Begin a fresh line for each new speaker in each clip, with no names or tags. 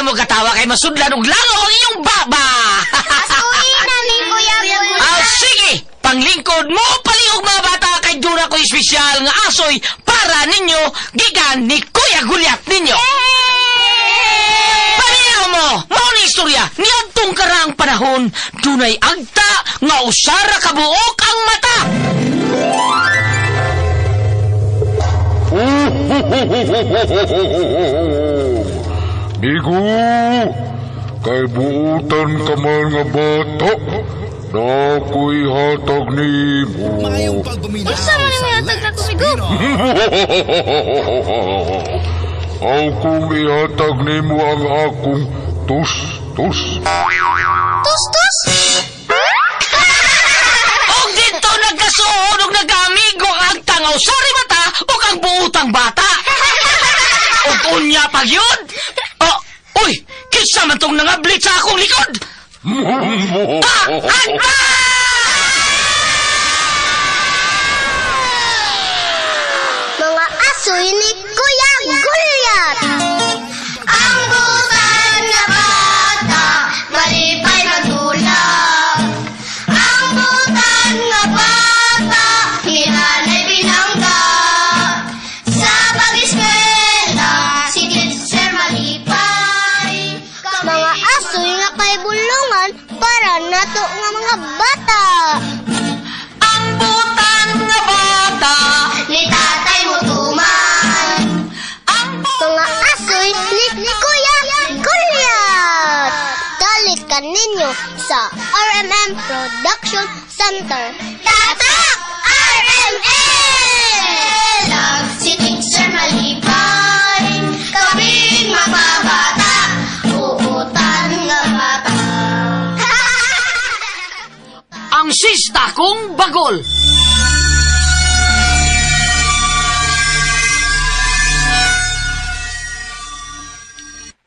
mo katawa kay masudlan og langaw ang iyong baba.
Asuhin namin, Kuya Gulyat.
Sige, panglingkod mo palihog mga bata kay duna ko espesyal nga asoy para ninyo gikan ni Kuya Gulyat ninyo. Pareho mo, mao ni istorya, niadtong karang panahon, dunay agta nga usara kabuok ang mata.
Migo, kay buutan ka man nga bata, na ako'y hatag ni mo.
Mayong pagpaminaw
Isa man yung yatag na kumigo.
Akong ihatag ni mo ang akong tus-tus.
Tus-tus?
Og dito nagkasuod og nagamigo ang tangaw sorry mata o kang buutang bata. Og unya pa yun. Uy, kisa man tong nangablit sa akong likod.
Mga asoy ni Kuya Gulyat. Ang butan nga bata, malipay magdulag. Ang butan nga bata, hinanay binangga. Sa pag-eskwela, si teacher malipay. Mga asoy nga kay bulungan para nato nga mga bata.
Ang butan nga bata.
Ni tatay mo tuman. Mga asoy ni Kuya Gulyat. Dalit ka ninyo sa RMM Production Center. Tatak! RMM! Lang si Teacher Malipay. Kaming mababata. Uutan nga bata.
Ang sista kong bagol.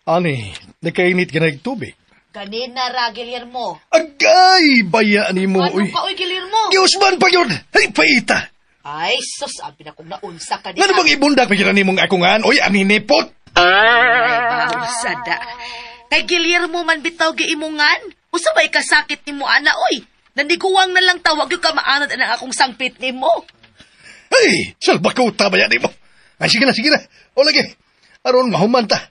Ani, nakainit ka na tubig.
Kanina ra, Guillermo.
Agay, baya ni mo.
Ano ka, oy, Guillermo?
Diyos man pa yun. Ay, paita.
Ay, sus, abi na kong naunsa ka
Nga bang ibundak pa ni mong akungan? Oy, aninipot.
Sada. Kay Guillermo man bitaw giimungan. Usabay kasakit ni mo, ana, oy. Nandiguwang na lang tawag yung kamaanad ang akong sangpit ni mo.
Ay, salbakuta baya ni mo. Ay, sige na. O lagi, aron mahumanta.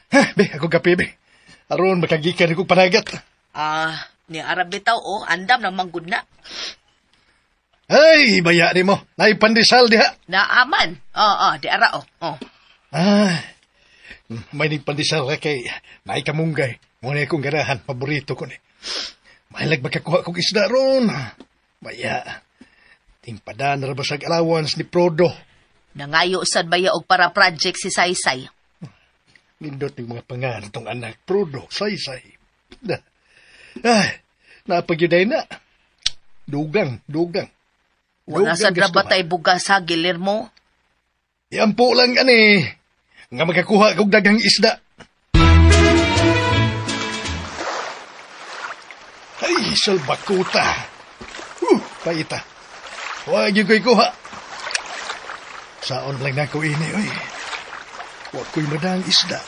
Ha, be, ako kape, be. Aron, makagikan ko panagat.
Ni Arab bitaw, andam na manggod na.
Ay, baya ni mo. Naipandisal diha.
Naaman. Di ara,
May nagpandisal ka kay naikamungay. Muna akong garahan, paborito ko ni. Mahilag makakuha kong isda ron. Baya, timpada na rabasag allowance ni Prodo.
Nangayo sad baya og para project si Saysay.
Nindot ng mga pangalan tong anak, Prodo, Saysay. Ay, napagyuday na. Dugang.
Wala sad ra batay bugas ha, Guillermo.
Iampo lang ani. Nga makakuha kong dagang isda. Ay, salbakuta. Paita. Huwag yung ko'y kuha. Saon lang na ko ini, oy. Huwag ko'y madang isda.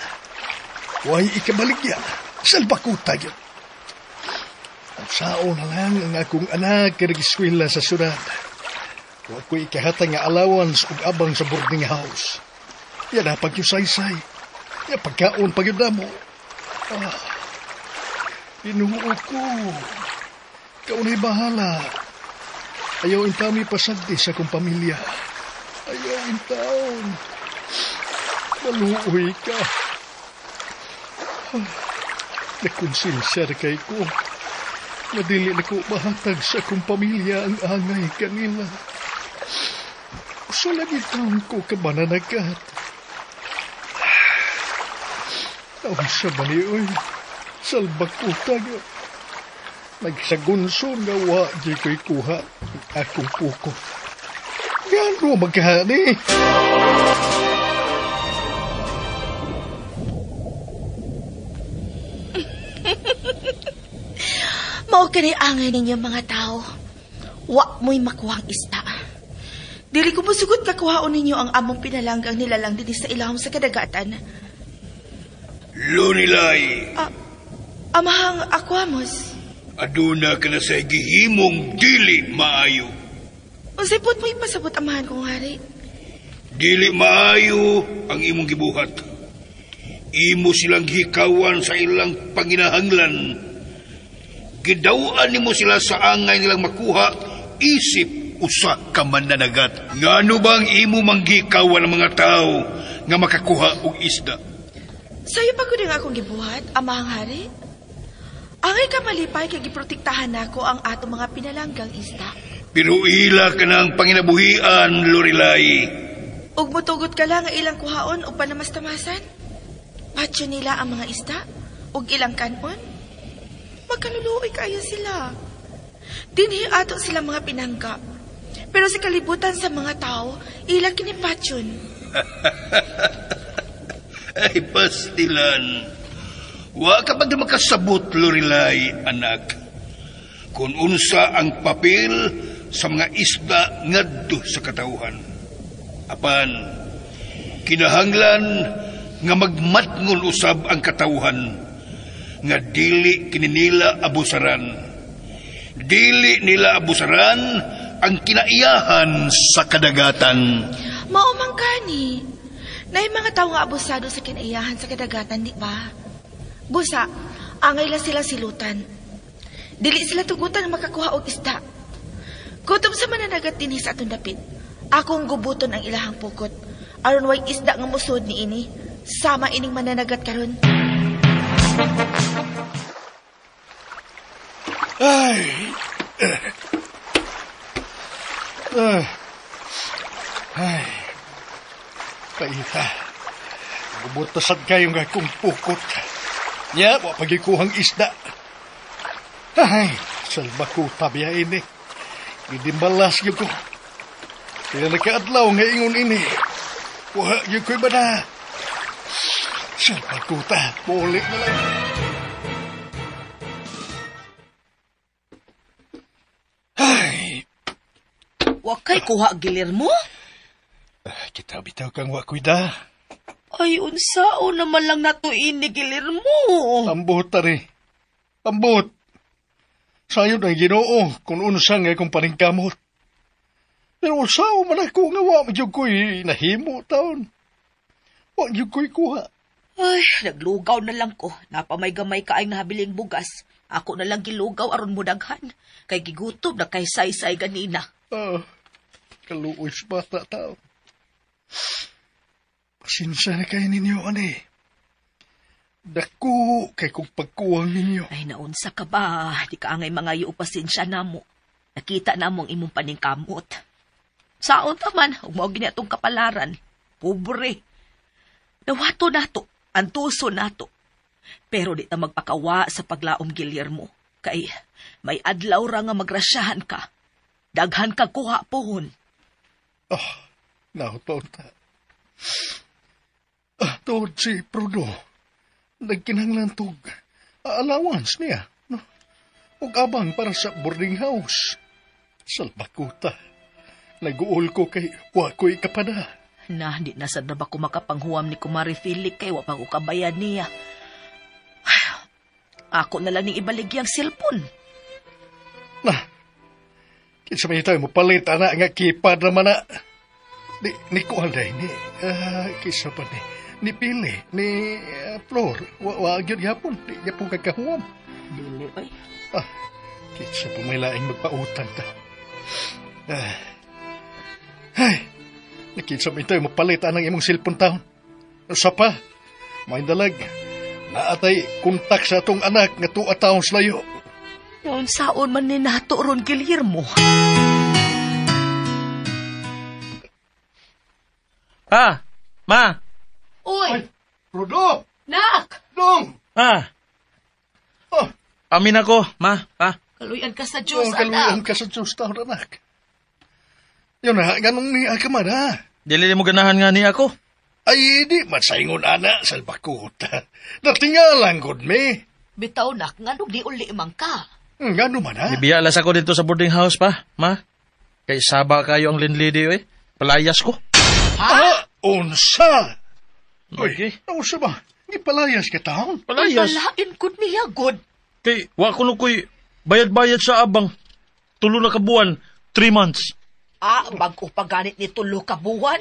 Huwag ikabaligya. Salbakuta yun. At saon na lang ang akong anak karag-eskwela sa syudad. Huwag ko'y ikahatang nga allowance ug abang sa boarding house. Yan na pag-yusay-say. Yan pagkaon pag-yun mo. Inuo ko. Ikaw na'y bahala. Ayaw intami pasagdi sa kong pamilya. Ayaw intaon. Maluoy ka. Nakonsinsar kay ko. Nadili na ko mahatag sa kong pamilya ang angay kanila. So lagi taon ko kabananagat. Tawag sa balioy. Salbak ko tayo. Nagsagunso nga wa di ko'y kuha akong puko. Gano magkahani?
Mao kini angay ninyo mga tao. Wa mo'y makuhang isda. Dili ko musugot kakuhaon ninyo ang among pinalanggang nilalang din sa ilahom sa kadagatan.
Lunilay,
Amahang Aquamos.
aduna ka na sa gihimong dili maayo.
Unsipot mo ipasabot amahan kong hari.
Dili maayo ang imong gibuhat. Imo silang hikawan sa ilang panginahanglan. Gidawaan nimo sila sa angay nilang makuha, isip usa ka mananagat. Ngano bang imo manggikawan ang mga tao nga makakuha og isda?
Sayo pa ko din akong gibuhat, amahang hari. Angay ka malipay kay giprotektahan nako ang ato mga pinalanggang isda.
Pero ila ka ng panginabuhian, Lorelai.
Ug mutugot ka lang nga ilang kuhaon o panamas-tamasan. Patyo nila ang mga isda ug ilang kanon. Magkaluluoy kayo sila. Dinhi ato sila mga pinangga. Pero sa kalibutan sa mga tao, ila kinipatyon.
Ay, pastilan. Wa ka ba di makasabot, Lorelai, anak? Kung unsa ang papel sa mga isda ngadto sa katauhan. Apan, kinahanglan nga magmatngon usab ang katauhan nga dili kininila abusaran. Dili nila abusaran ang kinaiyahan sa kadagatan.
Maumang gani. Nay mga tao nga abusado sa kinaiyahan sa kadagatan, di ba? Busa, angay lang sila silutan. Dili sila tugutan na makakuha og isda. Kutob sa mananagat dinhi sa atong dapit. Akong gubuton ang ilahang pukot. Aron way isda nga musod ni ini. Sama ining mananagat karon.
Ay. Paita. Gubutasan kayo nga kong pukot. Nya, pagikuhang isda. Ay, salba ko tabiya ini. Hindi malas yun ko. Kaya nagkaadlaw nga ingon ini. Wah, yun ko'y ba na? Salba ko ta, buli na lang. Ay.
Wakay kuha gilir mo?
Kita bitaw kang wakoy da.
Ay, unsao naman lang natuin ni gilir mo.
Ambot tari. Ambot. Sayo na Ginoo kung unsa nga kung paningkamot. Pero unsao man ako nga wa magyud ko'y nahimo taon. Wa magyud ko'y kuha.
Ay, naglugaw na lang ko. Napamay-gamay ka ay nabiling bugas. Ako na lang gilugaw aron mo daghan. Kay gigutob na kay say-say ganina.
Kaluoy sa bata tao. Pasensya na kayo ninyo, ani. Dako kay kung pagkuwang ninyo.
Ay, naunsa ka ba? Di ka angay mga pasensya na mo. Nakita na mong imong paningkamot. Saon taman, huwag mo ginatong kapalaran. Pobre. Nawato nato, antuso nato. Pero di ta magpakawa sa paglaom gilir mo. Kay may adlaw ra nga magrasyahan ka. Daghan ka kuha pohon.
Nauton ta. Tuod si Prudo. Nagkinahanglan tog allowance niya. No? Ug abang para sa boarding house. Salbakuta. Nag-uol ko kay wakoy kapada.
Na, di na sad na ba ko makapanghuwam ni Kumari Philip kay wapang ko kabayan niya. Ako na lang ning ibaligya ang cellphone.
Nah, kinsa may tayo mo palit, anak nga kipad naman na. Ni Kualday, kisa pa ni Pili, ni Flor, wag yun yapon, di yapon kagahuam.
Dili, ay.
Kinsa pa may laing magpautang ta. Ay, kinsa may tayo mo palit, anang imong cellphone taon. Sa pa, may dalag, naatay kontak sa atong anak nga 2 taon slayo.
Noon saon man ni nato ron gilir mo.
Ma!
Uy!
Ay, Rodo!
Nak!
Dong!
Amin ako, ma.
Kaluyan ka sa Diyos,
Kaluyan
anak.
ka sa Diyos taon, anak. Yun na, ganong ni Akamad, ha?
Dili mo ganahan nga ni ako.
Ay, di matsaingon, anak, salbakuta. Natingalan, good me.
Bitaw, nak, nga di uli man ka.
Gano man, ha?
Ibiya alas ako dito sa boarding house pa, ma. Kay saba kayo ang linlidi, Palayas ko.
Unsa? Uy,
Okay.
nausa ba? Ipalayas ka taon?
Palayas.
Salain ko niya, God.
Kay, wa ko ko'y bayad-bayad sa abang. 3 na kabuan, 3 months.
Bago pa ganit ni tulo ka buwan.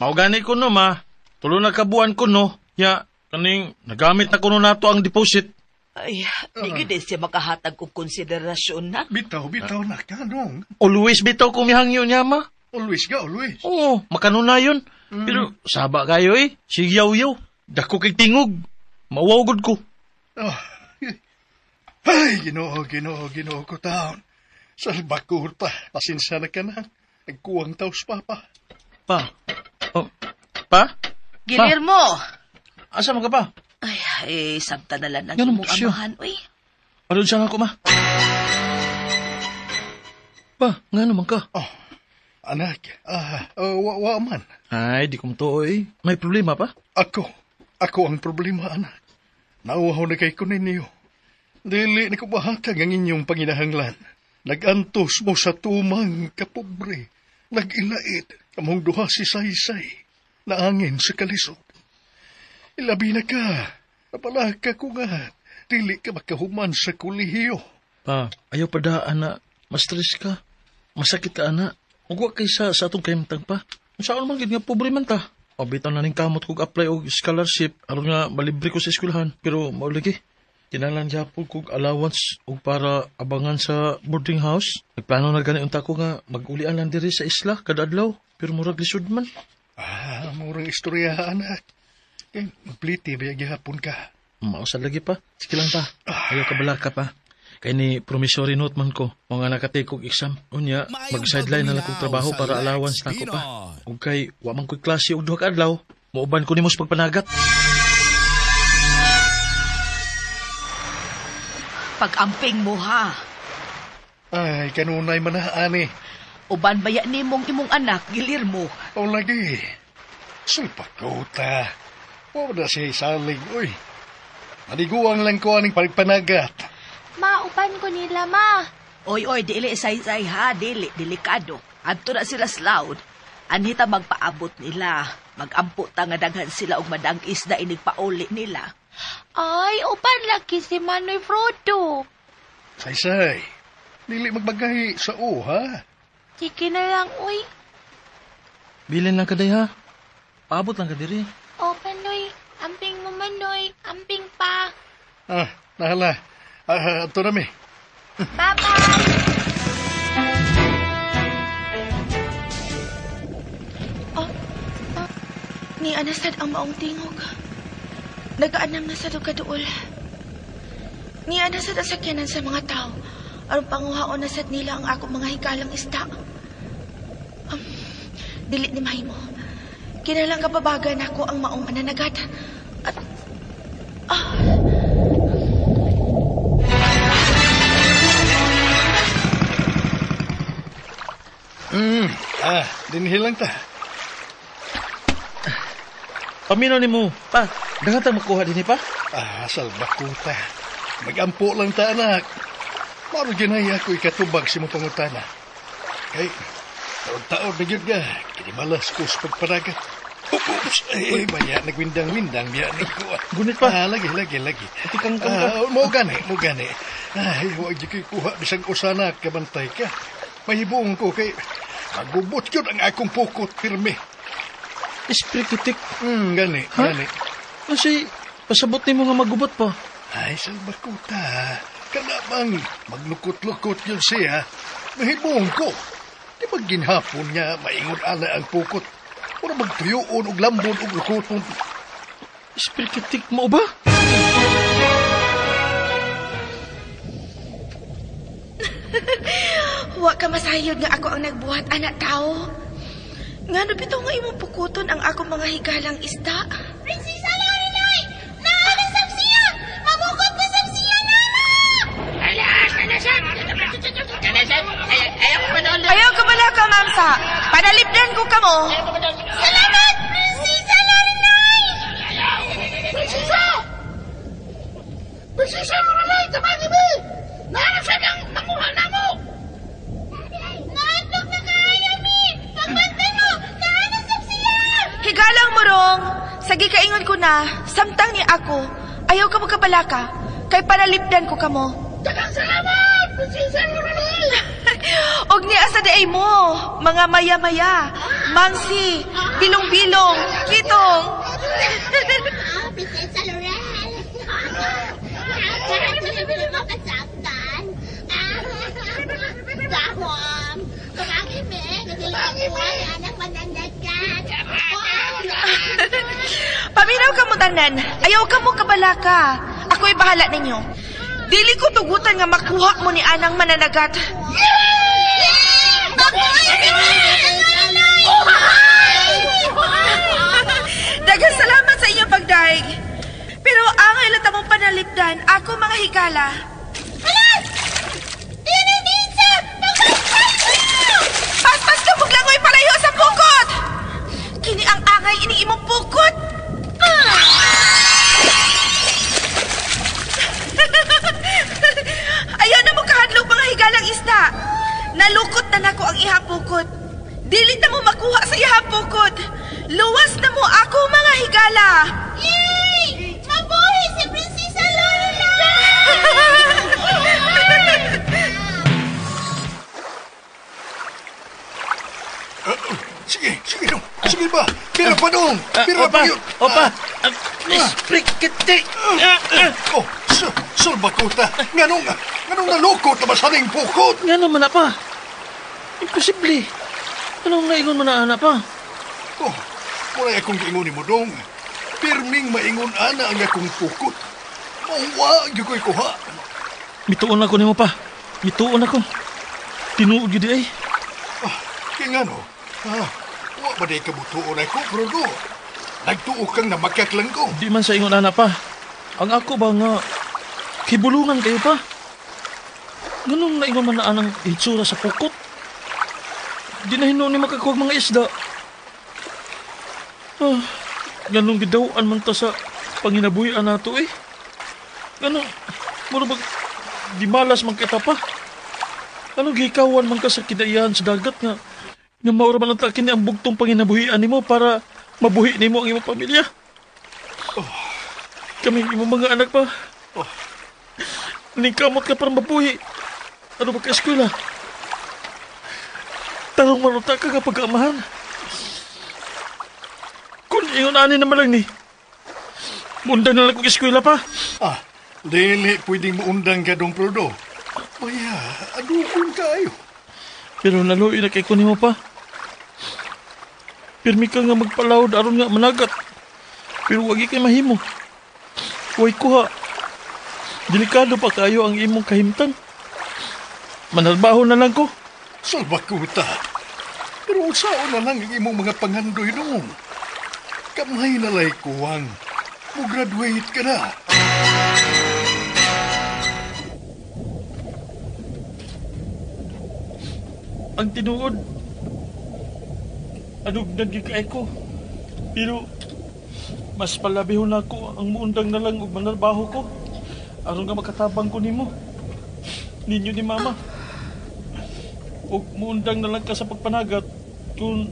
Maugani ko no, ma. 3 na kabuan ko no. Ya, kaning, nagamit na ko no nato ang deposit.
Ay, di gid siya makahatag og konsiderasyon na.
Bitaw na ka, dong.
Always bitaw kumihangyo niya, ma.
Always ka, always.
Oo, makanunayon. Pero, saba kayo eh. Si Yaw-Yaw. Dako kay tingog. Mawawagod ko.
Oh. Ay, ginoo ko taon. Salbakur pa. Pasinsya na ka na. Nagkuwang taos, Papa.
Pa. Oh, pa?
Guillermo!
Asa mo ka pa?
Ay, sabta na lang ang
Ganun
imong
po siya.
amahan, uy.
Ano siya nga ko, ma? Pa, nga naman ka.
Oh, anak. Wa man.
Ay, di ko matuo eh. May problema pa?
Ako ang problema, anak. Nauhaw na kay ko ninyo. Dili na ko bahatag ang inyong panginahanglan. Nagantos mo sa tumang kapobre. Nag-ilait among duha si Saysay. Naangin sa kalisod. Ilabi na ka. Napalaka ko nga. Dili ka makahuman sa kulihiyo.
Pa, ayaw pa daan na. Ma-stress ka. Masakit ka, ana. Ugwa kay sa atong kaimtang pa. Saan naman gid nga pobre man ta. Pabitan na ning kamot kog apply og scholarship aron nga malibre ko sa eskwelahan. Pero maulagi. Kinahanglan gyapon kog allowance og para abangan sa boarding house. Nagplano na gani unta ko nga mag-ulian lang diri sa isla kada adlaw. Pero murag lisod man.
Murang istorya, anak. Pliti, bayag hapon ka.
Mausad lagi pa. Sige lang pa. Ayaw ka balaka pa. Kaya ni promissory note man ko. Mga nakatake kog exam. Unya, mag-sideline na lang kong trabaho para allowance na ko pa. Ug kay, waman ko'y klase og duha ka adlaw. Mauban ko ni mos pagpanagat.
Pag-amping mo, ha?
Ay, kanunay man na, ani.
Uban baya ni mong imong anak, Guillermo.
O lagi. Sulpakota. Huwag na siya saling, uy. Maniguang lang ko aning pagpanagat.
Maupan ko nila, ma.
Oy, dili say-say ha, delikado. Adto na sila sa loud. Anita magpaabot nila. Magampo ta nga daghan sila og madang isda inig pauli nila.
Ay, upan laki si Manoy Frodo.
Saysay, dili magbagay sa ha?
Sige na lang, uy.
Bilin lang ka day ha. Paabot lang ka diri.
O, Panoy. Amping mo, Manoy. Amping pa.
Nahala. Ito na mi.
Papa!
Ni anasad ang maong tingog. Nagaanam na sa dugaduol. Ni anasad ang sakyanan sa mga tao. Aron panguhaon na sad nila ang ako mga hikalang isda. Dili ni mahimo. Kinalang kababagan ako ang maong mananagat. At...
Dinhi lang ta.
Paminaw ni mo. Pa, dagatang makuha din pa?
Salbakuta. Magampo lang ta, anak. Maro ginaya ko ikatubag si mo pangutana. Kay, taon-taon na yun nga. Kinimalas ko sa pagparagat. Oops! Maya, nagwindang-windang biya ni ko.
Gunit pa.
Lagi.
Tikang
Mo gani. Ay, huwag di ko'y kuha. Bisang usana kabantay ka. Mahibong ko kay... Magubot yun ang akong pukot, firme.
Esprikitik.
Gani.
Kasi, pasabot ni mo nga magubot pa.
Ay, salbakuta. Kanabang maglukot-lukot yun siya. Mahibong ko. Di ba ginhapon niya maingon ala ang pukot? Para magtuyoon og lambon og lukoton.
Esprikitik mo ba?
Wa ka masayod nga ako ang nagbuhat, anak tao. Nga nabitaw nga imong pukuton ang ako mga higalang isda.
Prinsesa Lorelai! Naanasap siya! Mamukot na sap siya, Nana!
Ayaw ka bala ka, mamsa. Panalipdan ko ka mo.
Salamat, Prinsesa Lorelai! Prinsesa Lorelai, tabagi mo! Naanasap ang manguha na mo! Naandok na kaya, Mi! Pagbantay mo! Naanasap siya!
Higalang mo rong. Sa Samtang ni ako, ayaw ka mo kabalaka, kay panalipdan ko kamo.
Dagang salamat, Prinsesa Loreline!
Og ni asa di ay mo, mga maya-maya, mangsi, bilong-bilong, kitong.
Prinsesa Loreline! Marami mo makasaktan. Dahom! Kumangin me, nagilikuan na anak manandagan.
Paminaw ka mo tanan, ayaw ka mo kabalaka. Ako'y bahala ninyo. Dili ko tugutan nga makuha mo ni anang mananagat. Daghang salamat sa inyong pagdaig. Pero angay lang tamong panalipdan, ako mga higala.
Alas! Tinidinsa!
Paspas ka muglangoy palayo sa pukot! Kini ang angay ini imong pukot. Ayaw na mo kahadlok mga higalang isda. Nalukot na nako ang ihapukot. Dili na mo makuha sa ihapukot. Luwas na mo ako mga higala.
Yay! Mabuhi si Prinsesa Loreline!
Sige dong. Sige ba? Pira pa dong. Pira pa yun.
Opa! Sprikiti!
Oh, sulbakuta. Nganong nalukot na masaling pukot.
Nga naman na pa. Imposible. Anong naingon mo na ana pa?
Oh, muna akong giingon mo dong. Pirming maingon ana ang akong pukot. Mawa, di ko'y kuha.
Mituon ako nimo pa. Mituon ako. Tinuod yun di ay.
Kaya nga no, wa ba di kabutuon ako, Frodo? Nagtuo kang na makaklang ko.
Di man sa ingon ana pa. Ang ako ba nga kibulungan kayo pa? Ganun naingon man na anang itsura sa pukot. Di na hinuon ni makakuha mga isda. Ganun gidawaan man ta sa panginabuhian nato eh. Ganun, mura ba di malas man kita pa? Ano gikawan man ka sa kidayan sa dagat nga maura man ang takin ang bugtong panginabuhian nimo para mabuhi nimo ang imong pamilya. Kami imong mga anak pa. Ningkamot ka para mabuhi. Ano ba ka eskwela? Tarong maruta ka kapag amahan. Kung ingon ani naman lang ni. Munda na lang kong eskwela pa.
Dili pwedeng muundang ka dong, Frodo. Kaya, adukon kayo.
Pero naluoy na kay kunin mo pa. Pirmi ka nga magpalawd aron nga managat. Pero wag kay mahimo. Huwag kuha. Delikado pa kayo ang imong kahimtang. Manalbaho na lang ko.
Salbakuta. Pero usaon na lang ang imong mga pangandoy noon. Kamay na lay kuwang. Mo-graduate ka na.
Ang tinuod. Anong nagkikay ko. Pero mas palabihon ako ang muundang na lang ug manarbaho ko. Aron nga makatabang ko nimo. Ninyo ni mama. Ug muundang na lang ka sa pagpanagat kung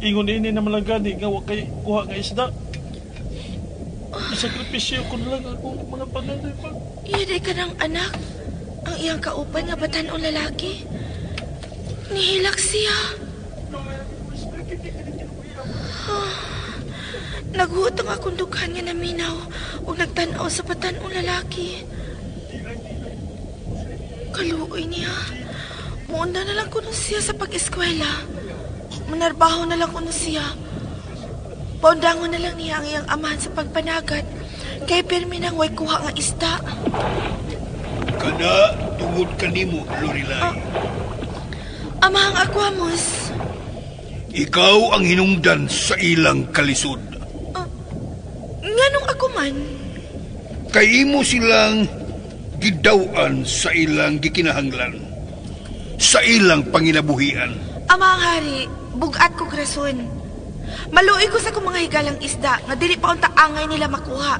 ingon ini na malagani nga wa kay kuha nga isda. Isakripisyo ko na lang ako mga panganay pa.
Iyaday ka ng anak. Ang iyang kaupan nga batan o lalaki. Nihilak siya. Naguhutang akong dughan nga naminaw o nagtanaw sa batan o lalaki. Kaluoy niya. Muunda na lang kuno siya sa pag-eskwela. Manarbaho na lang kuno siya. Paundangon na lang niya ang iyang amahan sa pagpanagat. Kay permi nang way kuha nga isda.
Kana tungod kanimo, Lorelai.
Amahang Aquamos.
Ikaw ang hinungdan sa ilang kalisod.
Nganong ako man?
Kay imo silang gidawan sa ilang gikinahanglan. Sa ilang panginabuhian.
Amahang hari, bugat ko rason. Maluoy ko sa kong mga higalang isda nga dili pa unta angay nila makuha.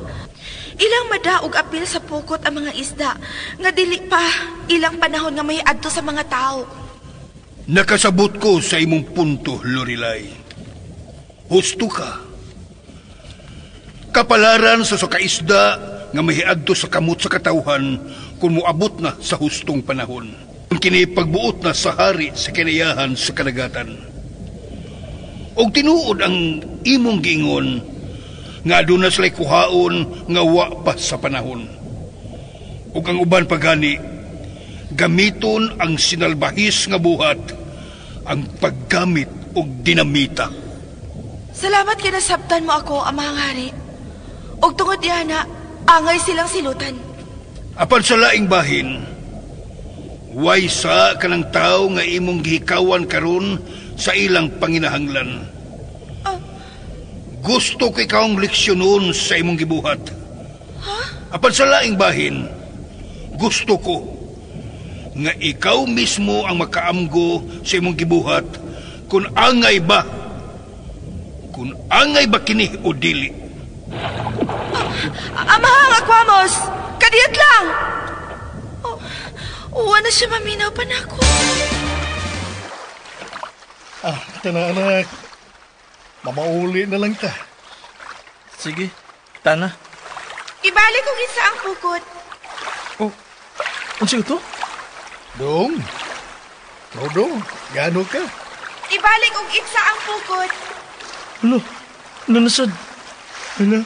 Ilang madaog apil sa pukot ang mga isda nga dili pa ilang panahon nga may adto sa mga tao.
Nakasabot ko sa imong punto, Lorelai. Husto ka. Kapalaran sa kaisda nga mahiadto sa kamot sa katawhan kung moabot na sa hustong panahon. Kung kini pagbuot na sa hari sa kinayahan sa kadagatan. Og tinuod ang imong giingon nga aduna sila'y kuhaon nga wa pa sa panahon. Ug ang uban pagani, gamiton ang sinalbahis nga buhat, ang paggamit og dinamita.
Salamat kay nasabtan mo ako, amahang hari. Og tungod diana, angay silang silutan.
Apan sa laing bahin, way sa kanang tao nga imong gihikawan karon sa ilang panginahanglan. Gusto ko ikaw ang leksyonon sa imong gibuhat. Apan sa laing bahin, gusto ko nga ikaw mismo ang makaamgo sa imong gibuhat kung angay ba kini o dili.
Amahang Aquamos! Kadiyat lang! Uwa na siya maminaw pa na ako.
Ito na anak. Mamauli na lang ta.
Sige, tana.
Ibalik ko gisa ang pukot.
Oh, ano siya ito?
Dong. Todo, gano ka?
Ibalik og itsa ang pukot.
Alo, nanasad. Hala,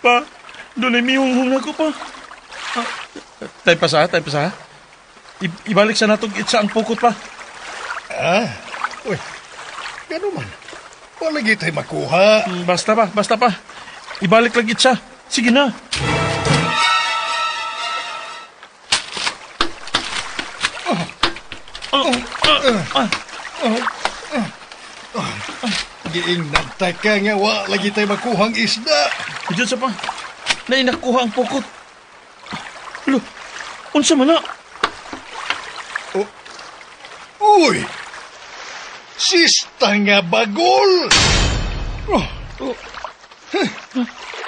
pa, doon ay mihunghong ako pa. Tay pa sa. Ibalik sa natong itsa ang pukot pa.
Uy, gano man. Palagi tayo makuha.
Basta pa. Ibalik lagi itsa. Sige na.
Giing nagtaka nga wa lagi tayo makuhang isda.
Diyan sa pa. Nainakuha ang pukot. Alo, unsa man na?
Uy! Sista nga bagol!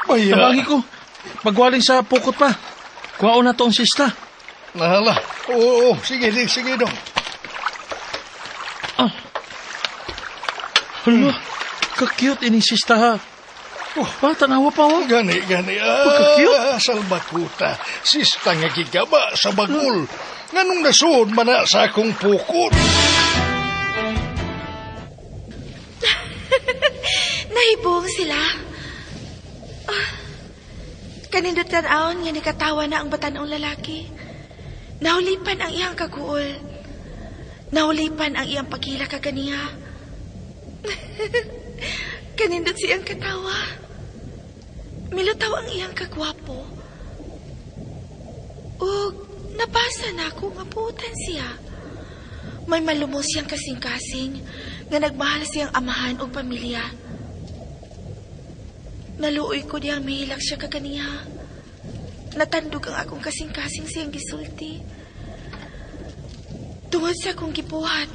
Baya.
Tabagi ko. Pagwaling sa pukot pa. Kuhaon na to ang sista.
Nahala. Oo, sige dong.
Hala, ka-cute ining sista ha. Tanawa pa mo.
Gani.
Pagka-cute.
Salbakuta. Sista nga gigaba sa bagol. Nganong nasud man na sa akong pukot.
Nahibong sila. Kanindot tan-aon nga nikatawa na ang batanong lalaki. Nahulipan ang iyang kaguol. Nahulipan ang iyang pagkila kaganiya. Kanindot siyang katawa. Milutaw ang iyang kagwapo. Ug nabasa na ako nga puutan siya. May malumos siyang kasing-kasing nga nagmahal siyang amahan o pamilya. Naluoy ko diyang mahilak siya kaganiya. Natandog ang akong kasing-kasing siyang gisulti. Tungod sa akong gibuhat,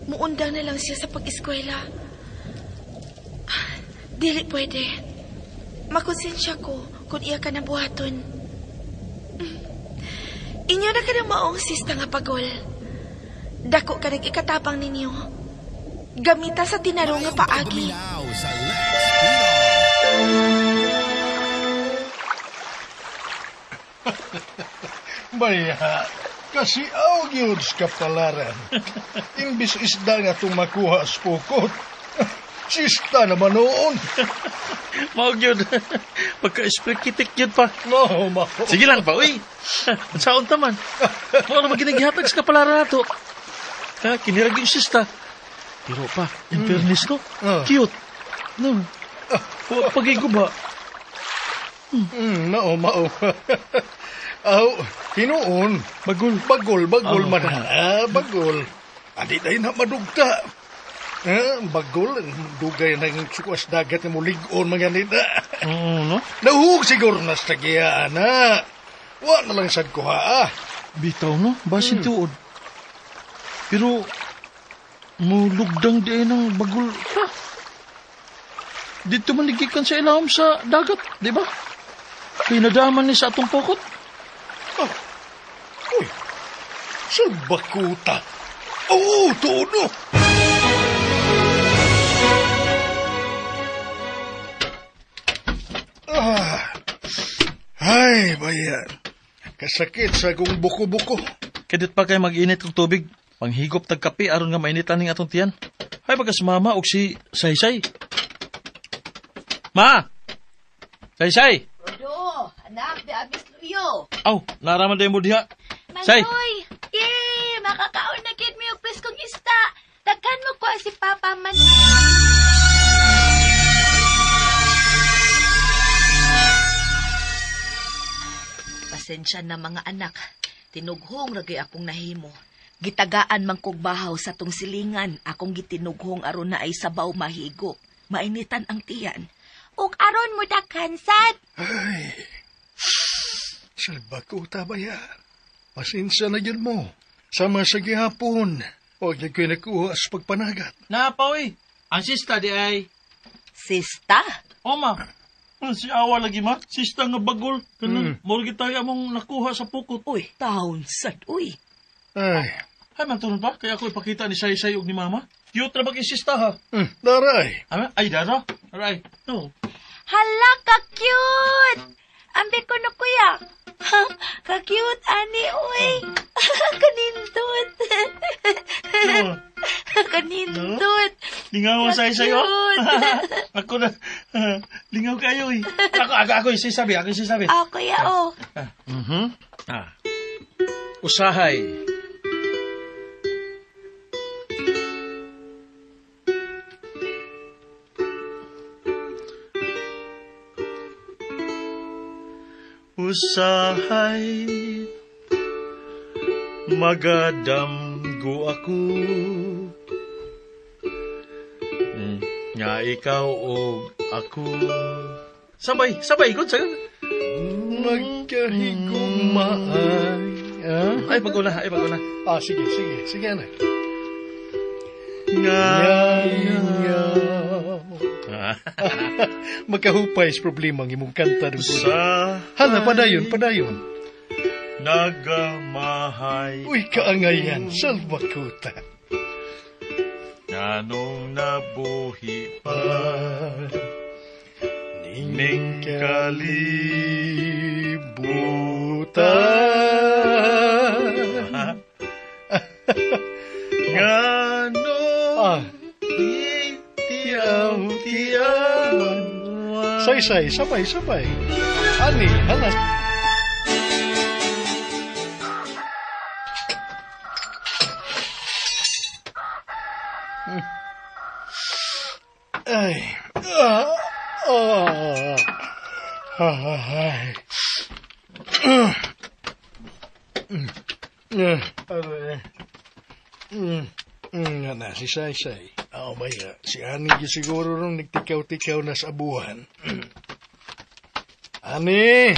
muundang na lang siya sa pag-eskwela. Dili pwede. Makonsensya ko kung iya ka na buhaton. Inyo na ka ng maong sista nga pagol. Dako ka nag-ikatabang ninyo. Gamita sa tinaro nga paagi.
Baya, kasi aw yun sa kapalaran. Imbis isda nga itong makuha sa pukot. Sista naman noon.
Maog yun. Pagka-esprekitik yun pa.
No,
Sige lang pa, uy. Saon taman. Ano maginagihatag sa kapalaran nato? Kinirag yung sista. Pero pa, in fairness no? Cute. No. Pag-igo ba?
Mao. Aw, hinoon. Bagol man. Bagol. Adi tayo na madugta. Bagol, dugay ng sukwas dagat na mulig-on mga nita.
No?
Nahug siguro na sa tagiya, ana. Wa na lang sad ko ha.
Bitaw, no? Basin tuod. Pero, mulugdang di ng bagol pa. Dito manigikan sa ilawom sa dagat, di ba? Pinadaman ni sa atong pokot.
Uy, salbakuta. Oo, todo. Ay, bayan. Kasakit sa akong buko-buko.
Kadit pa kay mag-init og tubig. Panghigop tag kape aron nga mainitan ning atong tiyan. Hay bagas mama og si Saysay. Ma! Saysay!
Odo, anak, di abis luyo.
Aw, naraman day mo diha. Say!
Manoy! Yay! Makakaon na kid mi og preskong isda. Daghan mo ko si Papa man.
Pasensya na mga anak. Tinughong ragay akong nahimo. Gitagaan man kog bahaw sa tong silingan. Akong gitinughong aron na ay sabaw mahigop. Mainitan ang tiyan.
Ug aron mo daghan sad.
Ay, salba ko tabaya. Pasensya na yun mo. Sama sa gihapon. Huwag niya kayo nakuha sa pagpanagat.
Napawi. Ang sista di ay...
Sista?
O ma, si Awa lagi ma. Sista nga bagol. Kanang morgi tayo among nakuha sa pukot.
Uy, taon sad, uy.
Ay,
Ay, mantunod ba? Kaya ako ipakita ni Saysay og ni mama. Cute na ba kay sista ha?
daray.
Ay, dara. Aray. No.
Hala ka cute. Ambi ko na kuya. Ka cute ani uy. Kanindot. Kanindot.
Lingaw ang Saysay oh.
Cute.
Ako na. Lingaw kayo eh. Ako isisabi. Ako isisabi.
Kuya oh.
Usahay. Usahay, magadamgo ako. Nga ikaw o ako. Sabay, ikot sa
Magkahigugmaan.
Ay, paguna.
Sige, anak. Magkahupay sa problema ng imong kanta. Hala, padayon.
Nagamahay.
Uy, kaangayan. Salva kuta.
Nanong nabuhi pa. Ning kalibutan. Ngano tiyaw.
Say, sabay. Ani, halas. Ay. Nga na, si Say. Baya, si Ani siguro nung nagtikaw-tikaw na sa abuhan. Ani!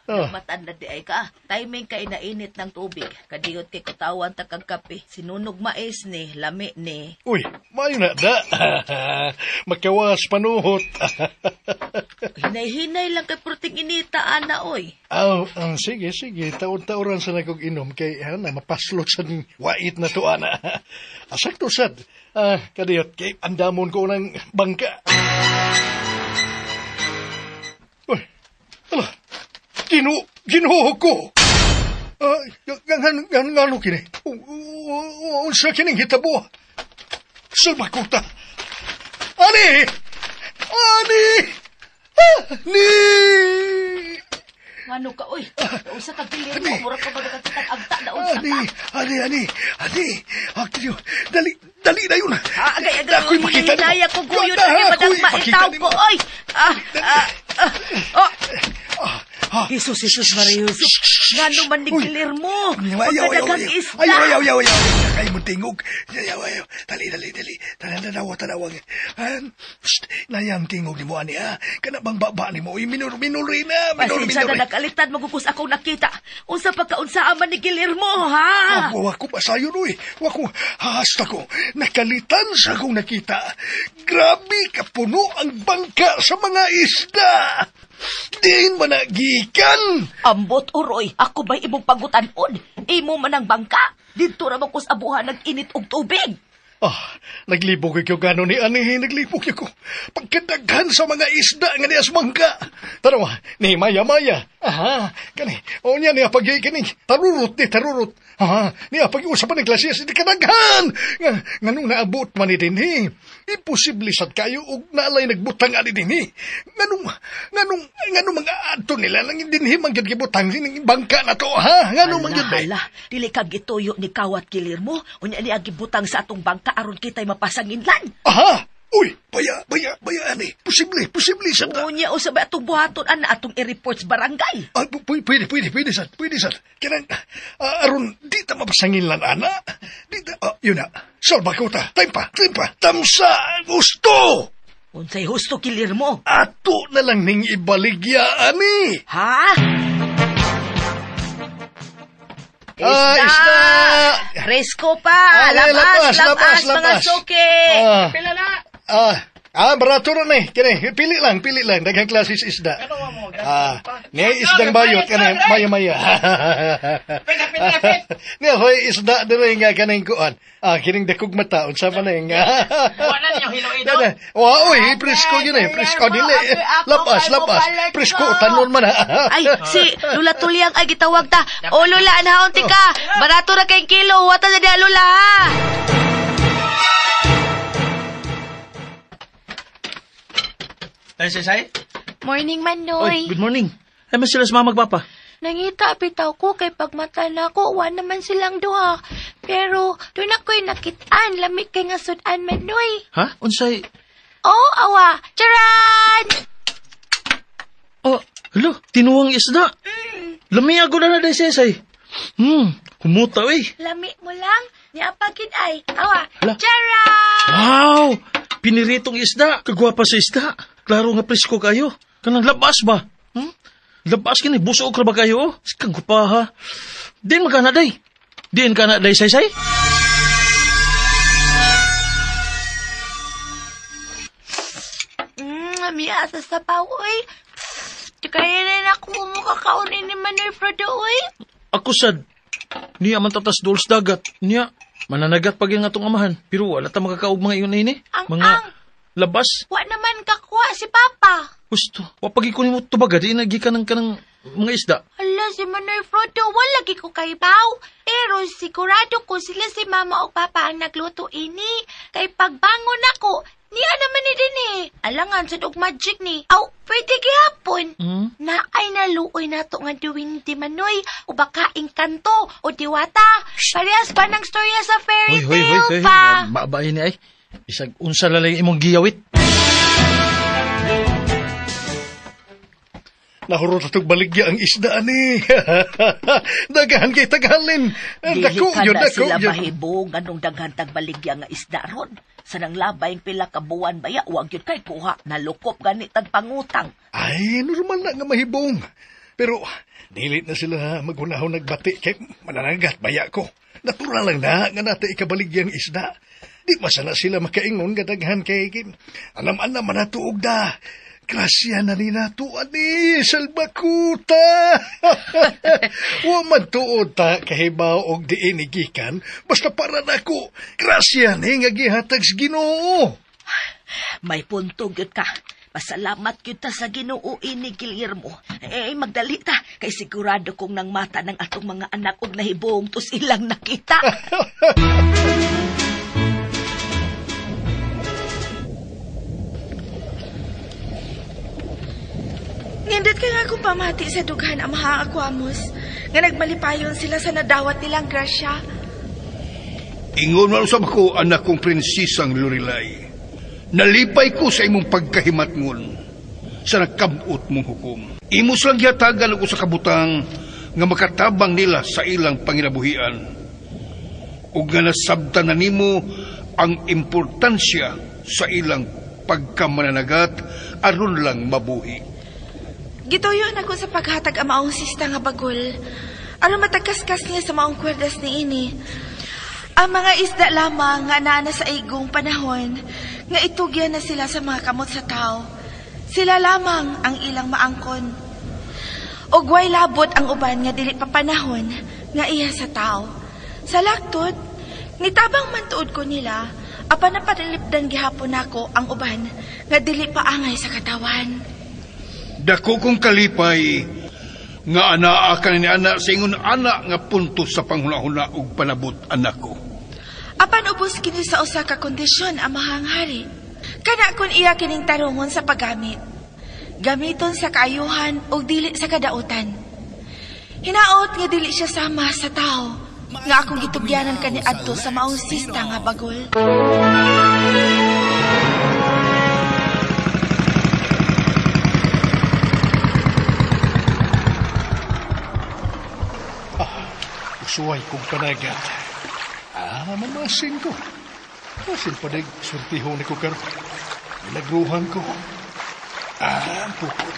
Matanda di ay ka. Timing kay nainit ng tubig. Kadiyot kay kutawan takag kape. Sinunog mais ni, lami ni.
Uy, mayo na da. Makawas panuhot.
Hinay-hinay lang kay pruting inita, ana, oy.
Sige. Taon-taoran sa nagog inom kay mapaslot sa wait na to, ana. Sakto sad. Kadiyot kay andamon ko ng bangka. Uy, ala. Ginuho ko. Ngano kini? Unsa kining hitabo? Salbakuta. Ani!
Ngano ka, oy? Unsa ka pilir mo? Mura ka ba nakakitag agta na unsa ka?
Ani. Aktiyo. Dali na yun.
Agay,
Ako'y makita mo.
hinay ko guyod na madang maitaw ko, oy. Jesus Maria Jesus. Ngano man nigilir mo? Magkadagang isda.
Ayaw. Kaya mo tingog. Ayaw. Dali. Tanawa. Nayang tingog ni mo, ani, ha? Kanabang baba ni mo. Minuri na.
Pasensya na nakalitan magupos akong nakita. Unsa pagkaunsa man nigilir mo, ha?
Wako pasayon, uy. Wako, hasta ko. Nakalitan sa akong nakita. Grabe kapuno ang bangka sa mga isda. Diin man nagikan.
Ambot, uroy. Ako ba'y imong pagutanon? Imo man ang bangka. Dito ramang kus abuhan nag-init og tubig.
Naglibog ko gano'n ni Ani, naglibog ko. Pagkadaghan sa mga isda nga niya mangga. Tarawa, ni maya-maya. Kani, o niya niya pag kani, tarurot. Niya pag-iusapan ng klase, hindi kadaghan. Nganong naabot man ni din, imposible sad kayo og naalay nagbutang ani din, Nganong mga adto nila lang din mangyad gibutang ng bangka na to, Nganong mangyad ba?
Hala, dili kag gituyo ni Kawat Kilirmo, unya ni agibutang sa atong bangka aron kita'y mapasanginlan.
Uy, baya, Ani. Posible sad.
Unya o sabay atong buhaton ana atong i-reports barangay.
Pwede sad. Kanang, aron, di ta mapasanginlan, ana. Yun na. Salba ko ta. Time pa. Tamsa, gusto.
Unsay husto Kilirmo?
Ato na lang ning ibaligya, Ani. Isda!
Presko pa! Labas, mga suki!
Pila na?
Barato na eh. Kini, pili lang. Daghang klases isda. Ni isdang bayot, kani, maya-maya. Ni, hoy, isda din nga kaning kuan. Kining dakog mata, unsa pa na yung...
Wala niyo hilo-hilo?
Uy, presko yun presko dili. Lapas. Presko, tanon man
Ay, si Lula Tulyang ay gitawag ta. O Lula, anahaon ti ka. Barato na kayong kilo. Wata na dia Lula,
Say?
Morning, Manoy.
Good morning. Ay, mas sila sa mga magpapa.
Nangita bitaw ko kay pagmata na ko, wa naman silang duha. Pero doon ako'y nakitaan, lamig kay nga sudan, Manoy.
Unsay?
Awa. Charan!
Hello, tinuwang isda. Lami ako na day say. Humuta
Lami mo lang, niapagin ay. Awa,
Hala.
charan!
Wow! Piniritong isda. Kagwapa sa isda. Klaro nga presko kayo. Kanang labas ba? Labas kini, busog ka ba kayo? Kagwapa ha. Din ka na day, say?
Miasa sa pawoy. Kaya rin ako mukakaunin ni Manoy Frodo,
Ako sad. Niya man tatas dols dagat. Niya, mananagat pag yung atong amahan. Pero wala ta makakaog mga iyon na ini. Mga labas.
Wa naman kakuha si Papa.
Gusto. Wapagi ko ni mo tubaga. Di nagi ka ng mga isda.
Hala, si Manoy Frodo, wala lagi ko kaibaw. Pero sigurado ko sila si Mama o Papa ang nagluto ini. Kay pagbangon ako, niya naman ni din Alangan sa dog magic ni. Pwede gihapon. Na ay naluoy na to nga duwing di Manoy. O baka inkanto o diwata. Parehas pa ng storya sa fairy tale pa.
Maabayin ni ay. Isag unsa lalay imong giyawit.
Nahurot atong baligya ang isda, Ani. Dagahan kay tagalin.
Dili ka na sila mahibong anong daghan tagbaligya nga isda ron. Sa nang labay pila ka buwan baya, huwag yun kay kuha. Nalukop ganit ang pangutang.
Ay, normal na nga mahibong. Pero, nilit na sila magunahon nagbati kay mananagat baya ko. Natural lang na nga natin ikabaligya ang isda. Di masana sila makaingon nga daghan kay alam-alam manatuog da. Grasya na ni nato, Ani, salbakuta. Wa man tuod ta kahibaw og diin igikan, basta para nako. Grasya ni nga gihatag sa Ginoo.
May punto gyud ka. Pasalamat gyud ta sa Ginoo ini Kilirmo. Magdali ta kay sigurado kong nang mata ng atong mga anak og nahibong tus ilang nakita.
Nindot ka nga kung pamati sa dughan ang mga Aquamos, nga nagmalipayon sila sa nadawat nilang grasya.
Ingon man usab ko, anak kong prinsesang Lorelai. Nalipay ko sa imong pagkahimatngon sa nagkamot mong hukom. Imos lang yatagan ako sa kabutang nga makatabang nila sa ilang panginabuhian. Ug nga nasabtan na nimo ang importansya sa ilang pagkamananagat aron lang mabuhi.
Gituyon ako sa paghatag ang maong sista nga bagol. Aron matagkaskas niya sa maong kwerdas ni ini. Ang mga isda lamang nga naana sa igong panahon, nga itugyan na sila sa mga kamot sa tao. Sila lamang ang ilang maangkon. Og way labot ang uban nga dili pa panahon nga iya sa tao. Sa laktod, nitabang man tuod ko nila, Apan napanilipdan gihapon nako ang uban nga dili pa angay sa katawan.
Dako kong kalipay nga anaa ka ni anak sa ingon anak nga puntos sa panghuna-huna ug panabot anak ko.
Apan ubos kini sa usa ka kondisyon ang mahanghari. Kana kun iya kining tarungon sa paggamit. Gamiton sa kaayuhan ug dili sa kadautan. Hinaot nga dili siya sama sa tao nga akong gitugyanan kani adto sa maong sista nga bagol.
Usuway kong panagat. Mamasin ko. Masin pa nag surtihon ko karon. Nagruhan ko. Pukot.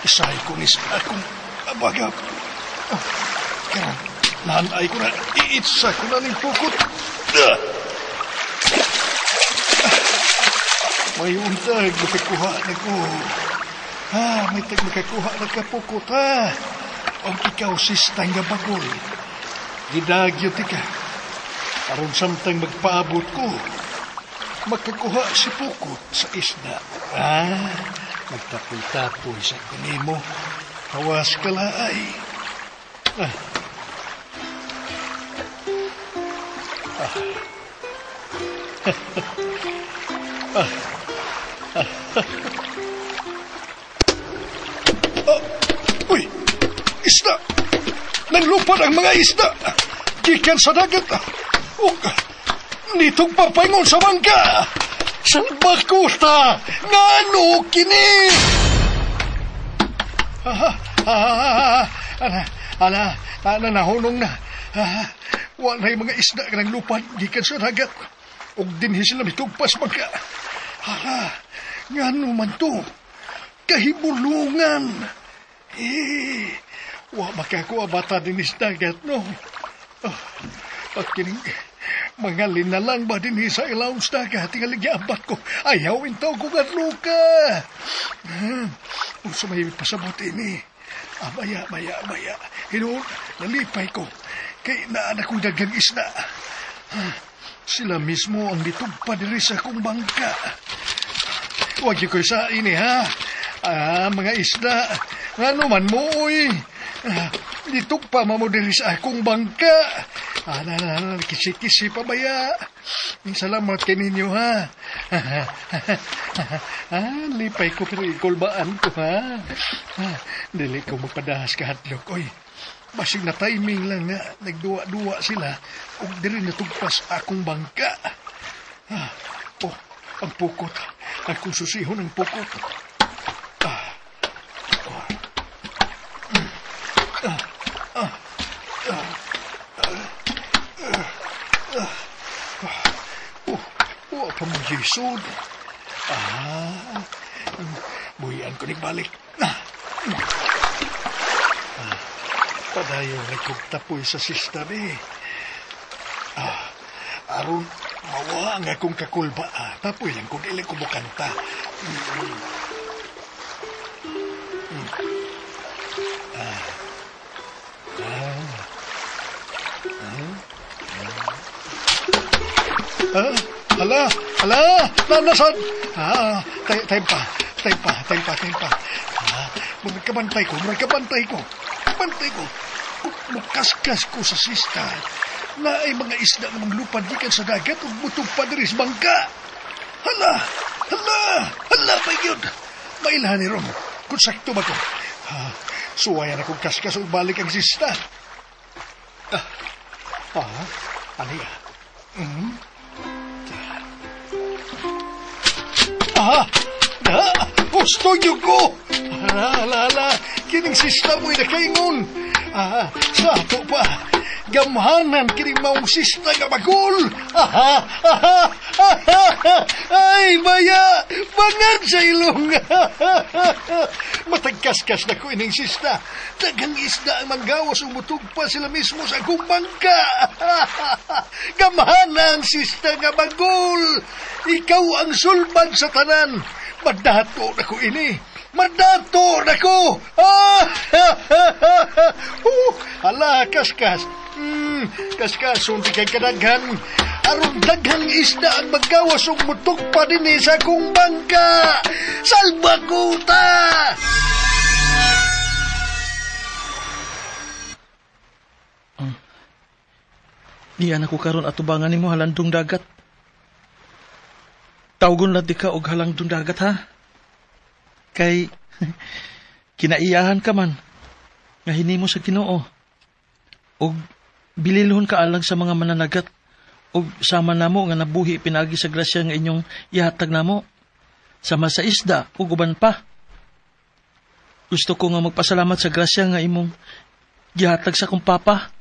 Isay ko ni sa akong abagap. Karan, nanay ko na iitsa ko na ning pukot. May untag makakuha na ko. May tag makakuha na kapukot, ha? Ang ikaw sistang nga bagol. Gidagyo ti ka. Aron samtang magpaabot ko, makakuha si pukot sa isda. Magtapoy-tapoy sa kunimo. Hawas ka laay. Uy! Isda! Nanglupad ang mga isda! Gikan sa dagat! Nitong papaingon sa bangka! Salbakuta! Ngano kini! Nahunong na. Walay mga isda ka nanglupad gikan sa dagat. Og dinhi sila mitugpas bangka. Ngano man to? Kahibulungan. Wa makakuha bata din isdagat, no? At kining mga linalang ba din sa ilaw dagat, tingalig abat ko. Ayawin tao ko nga luka. Kung sumay pasabot ini, maya. Hinoon, nalipay ko. Kay naanak kong dagang isda. Sila mismo ang ditugpa diri sa kong bangka. Huwag yung ko'y sa ini, ha? Mga isda, ano man mo, uy. Ditugpa mo diri sa akong bangka. Kisi-kisi pa baya. Salamat kay ninyo, ha? Lipay ko pero ikulbaan ko, ha? Dili ko magpadahas kahadlok, uy. Basig na timing lang nga, nagduwa-duwa sila ug diri natugpas akong bangka. Ang pukot. Akong susihon ang pukot. Pamugisod. Buhian ko balik. Padayo nagkugtapoy sa sista ni. Aron mawa ang akong kakulba. Tapoy lang kung ilang kumukanta. Hala, nanasan. Time pa. Magkabantay ko. Mukaskas ko sa sista. Na ay mga isda na maglupad gikan sa dagat ug butog pa diri sa bangka. Hala, pa yun. Mailhan ni Rom. Kung sakto ba ko. Suwayan akong kaskas ug balik ang sista. Ano yan? Gusto niyo ko! Hala, kining sista mo'y nakaingon. Sa ato pa, gamhanan kining maong sista nga bagol. Ay, baya, bangan sa ilong. Matagkaskas na ko ining sista. Dagang isda ang manggawas umutog pa sila mismo sa akong bangka. Gamhanan sista nga bagol. Ikaw ang sulban sa tanan. Madato na ko ini. Madato na ko! Hala, kaskas. Kaskason di kay kadaghan. Aron daghang isda ang magawas og mutok pa din sa akong bangka. Salba ko ta!
Diyan ako karon atubangan nimo halandong dagat. Tawgon lang di ka og halandong dagat ha. Kay kinaiyahan ka man nga hinimo sa Ginoo. Og bililhon ka alang sa mga mananagat og sama namo nga nabuhi pinagi sa grasya nga inyong ihatag namo. Sama sa isda ug uban pa. Gusto ko nga magpasalamat sa grasya nga imong gihatag sa akong papa.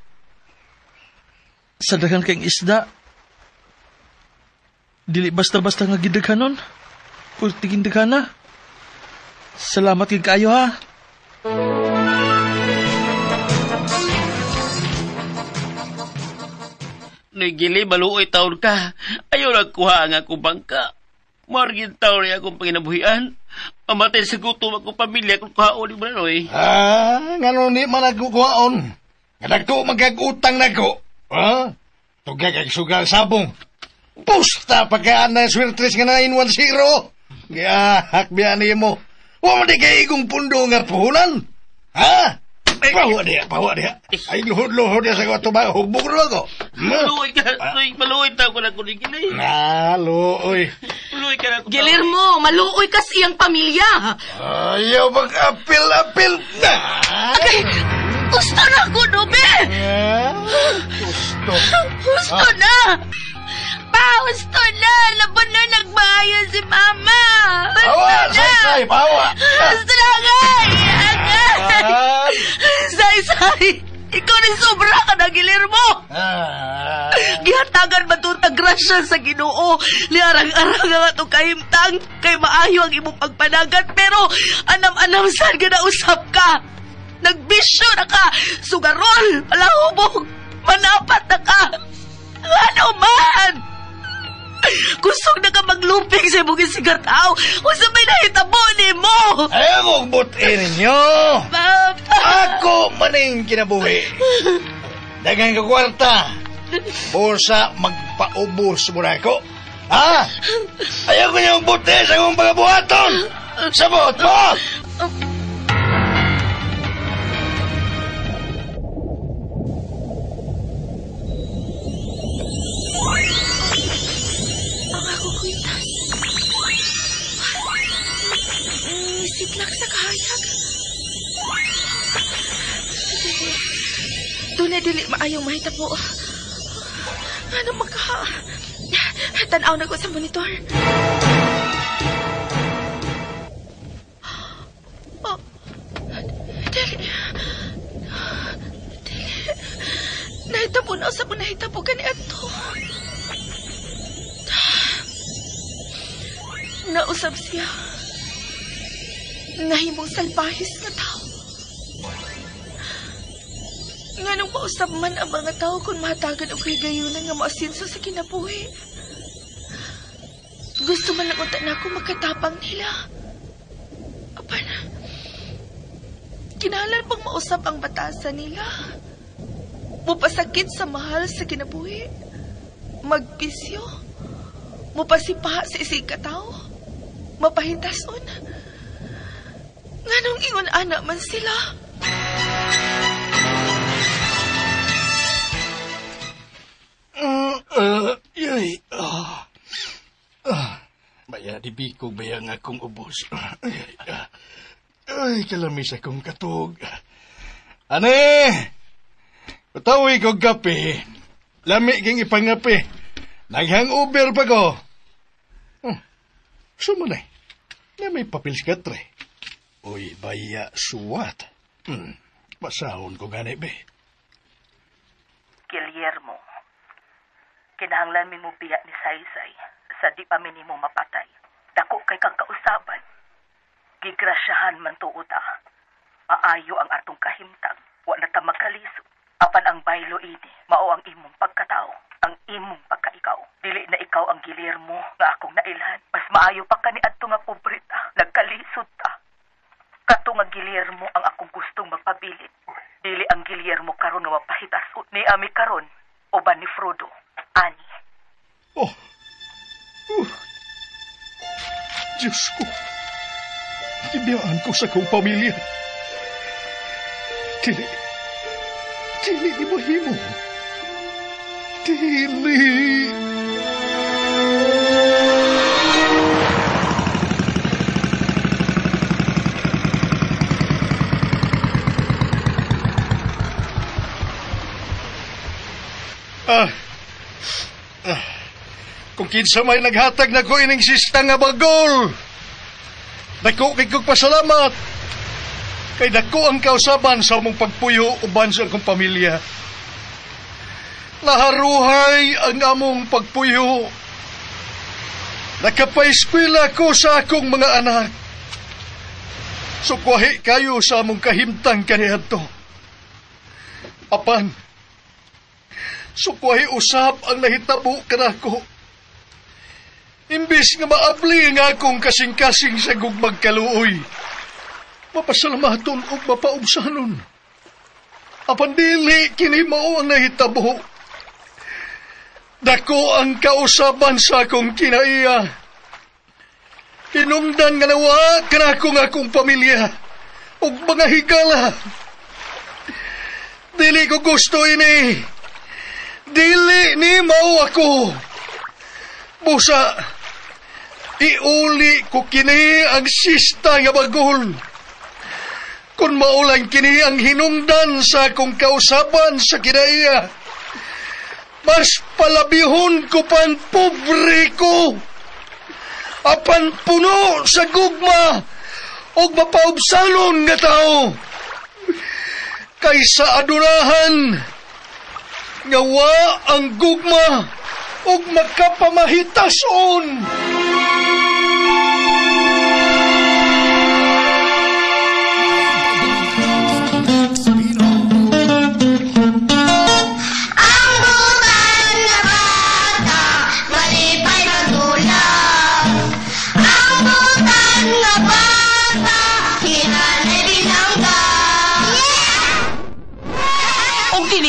Sa daghan kayong isda, dili basta-basta nga gidaghanon. Pultigin daghana. Salamat kay kayo ha.
Nagili, maluoy taon ka. Ayaw nagkuha nga akong bangka. Margin taon rin akong panginabuhian. Amatay sa gutom akong pamilya kung kaon ni Branoy.
Nga nun di man nagkukuhaon. Nga nagko magkag-utang na ko. Tugag kag sugal sabong. Pusta pagkaan na sweltres nga na 910. Gahak biya niya mo. Huwag mo di kay igong pundo nga puhunan. Pawa diya. Ay luhod-luhod ya sa ko ito hubog rin ako.
Maluoy ka. Maluoy taon ko na kung nagilay.
Luoy.
Maluoy ka na kung
Guillermo, maluoy ka sa iyang pamilya.
Ayaw mag-apil-apil na.
Gusto na ko, Dobe! Gusto na! Gusto na! Laban na nagbahayan si Mama!
Bawa! Say! Bawa!
Gusto na nga! Say! Ikaw ni sobra ka na, Guillermo! Gihatagan ba itong tagrasya sa Ginoo? Liarang-arang nga itong kahimtang kay maayo ang imong pagpanagat pero anam-anam saan ka na usap ka? Nagbisyo na ka! Sugarol! Palahubog! Manapat na ka! Ano man! Kusog na ka magluping sa imong isigataw! Kung sabay na hitabo ni mo!
Ayaw kong butin ninyo!
Papa!
Ako maning kinabuhi! Dagang ka kwarta! Bursa magpaubos mo na ako! Ayaw ko niyong butin sa akong pagabuhaton! Sabot mo!
Sitlak sa kahayag. Doon dili maayong mahitabo. Ano magka... Tanaw na ko sa monitor. Dili. Nahitabo na sa nahitabo ka ni Ato. Nausap siya. Nahimong salbahis na tao. Nga nung mausap man ang mga tao kung mahatagan o kay gayunan nga maasinso sa kinabuhi. Gusto man lang unta na ako makatapang nila. Apan, kinahalan pang mausap ang batasan nila. Mupasakit sa mahal sa kinabuhi. Magpisyo. Mupasipaha sa isig katao. Mapahintason. Nganong ingon anak man sila?
Baya di biko baya nga akong ubos. Ay, kalamis akong katog. Ane! Patawi ko gapi. Lami king ipangapi. Naghangover pa ko. Sumanay. Na may papel si Katre. Uy, baya suwat. Pasahon ko gani, be.
Guillermo, kinahanglan mi mo biya ni Saysay sa di pa minimo mapatay. Dako kay kang kausaban. Gigrasyahan man tuuta. Maayo ang atong kahimtang. Wa na ta magkaliso. Apan ang baylo ini, mao ang imong pagkatao. Ang imong pagkaikaw. Dili na ikaw ang Guillermo nga akong nailhan. Mas maayo pa ka ni adto nga pobreta. Nagkalisod ta.
Diyos ko, ibiyaan ko sa kong pamilya. Dili ni mahimo. Dili. Kung kinsa may naghatag na ko ining sista nga bagol, dako kay kong pasalamat. Kay dako ang kausaban sa among pagpuyo uban sa akong pamilya. Laharuhay ang among pagpuyo. Nakapaeskwela ko sa akong mga anak. Sukwahi kayo sa among kahimtang kaniadto. Apan, sukwahi usab ang nahitabo kanako. Imbis nga maabli nga akong kasing-kasing sa gugmag kaluoy, mapasalamaton o mapaubsanon. Apan dili kini mao ang nahitabo. Dako ang kausaban sa akong kinaiya. Hinungdan nga nawa kanako nga akong pamilya ug mga higala. Dili ko gusto ini. Dili ni mao ako. Busa, iuli ko kini ang sista nga bagol. Kung maulang kini ang hinungdan sa akong kausaban sa kinaiya, mas palabihon ko pan pobre ko. Apan puno sa gugma o mapaubsanon nga tao. Kaysa adunahan, ngawa ang gugma o makapamahitason.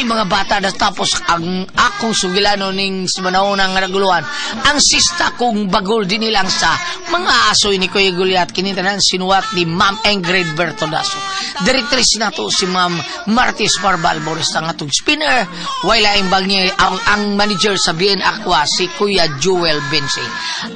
Mga bata na tapos ang akong sugilano ning simanahon nga naguluhan ang sista kong bagol din nilang sa mga asoy ni Kuya Guliat kinitanan sinuwat ni Ma'am Ingrid Bertodaso. Directrice nato si Ma'am Martis Barbal Boris ang atong spinner wala ang bagni ang manager sa BN Aqua si Kuya Joel Bense.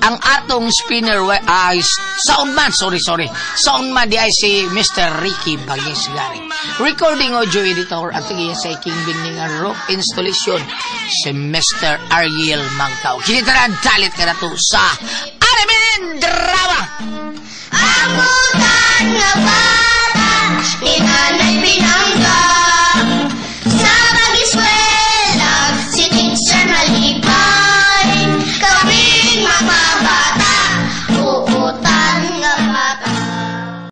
Ang atong spinner ay soundman soundman di ay si Mr. Ricky Bagyesigari. Recording audio editor at sa King Binding rock installation si Mr. Ariel Mangkaw. Kinitaran dalit ka na to sa Aramin Drama.
Ang butan nga bata, inanay